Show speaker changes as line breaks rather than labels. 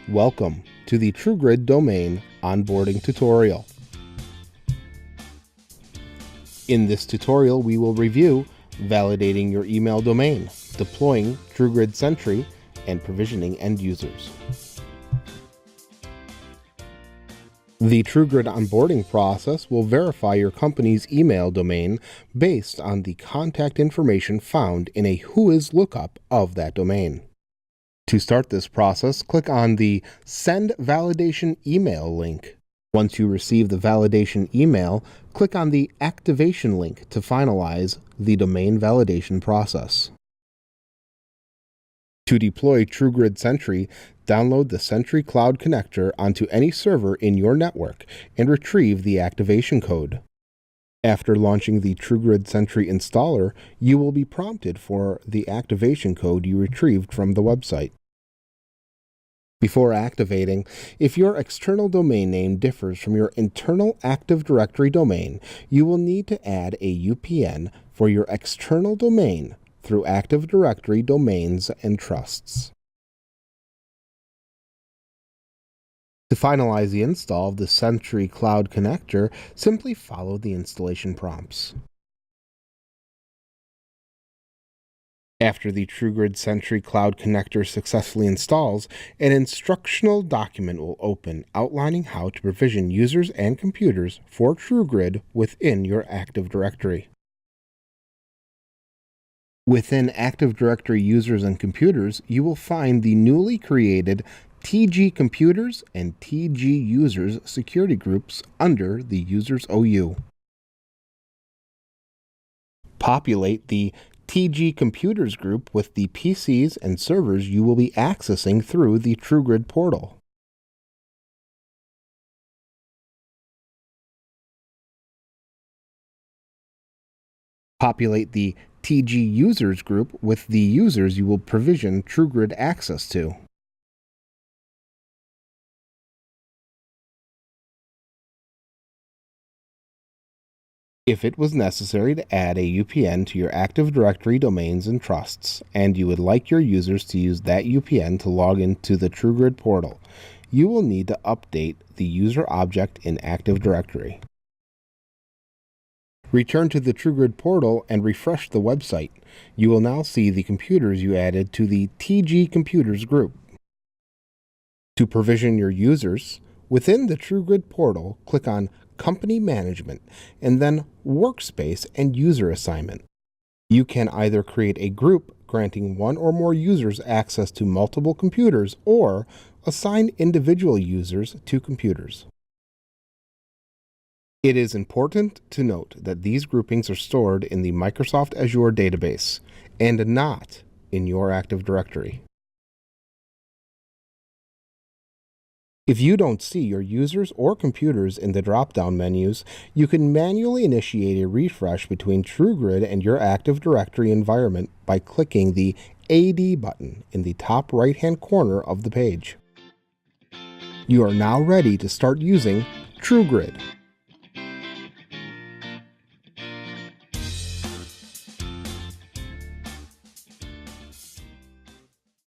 Welcome to the TruGrid domain onboarding tutorial. In this tutorial, we will review validating your email domain, deploying TruGrid Sentry, and provisioning end users. The TruGrid onboarding process will verify your company's email domain based on the contact information found in a whois lookup of that domain. To start this process, click on the Send Validation Email link. Once you receive the validation email, click on the Activation link to finalize the domain validation process. To deploy TruGrid Sentry, download the Sentry Cloud connector onto any server in your network and retrieve the activation code. After launching the TruGrid Sentry installer, you will be prompted for the activation code you retrieved from the website. Before activating, if your external domain name differs from your internal Active Directory domain, you will need to add a UPN for your external domain through Active Directory Domains and Trusts. To finalize the install of the Sentry Cloud connector, simply follow the installation prompts. After the TruGrid Sentry Cloud connector successfully installs, an instructional document will open outlining how to provision users and computers for TruGrid within your Active Directory. Within Active Directory users and computers, you will find the newly created TG Computers and TG Users security groups under the Users OU. Populate the TG Computers group with the PCs and servers you will be accessing through the TruGrid portal. Populate the TG Users group with the users you will provision TruGrid access to. If it was necessary to add a UPN to your Active Directory domains and trusts, and you would like your users to use that UPN to log into the TruGrid portal, you will need to update the user object in Active Directory. Return to the TruGrid portal and refresh the website. You will now see the computers you added to the TG Computers group. To provision your users, within the TruGrid portal, click on Company Management, and then Workspace and User Assignment. You can either create a group granting one or more users access to multiple computers, or assign individual users to computers. It is important to note that these groupings are stored in the Microsoft Azure database, and not in your Active Directory. If you don't see your users or computers in the drop-down menus, you can manually initiate a refresh between TruGrid and your Active Directory environment by clicking the AD button in the top right-hand corner of the page. You are now ready to start using TruGrid.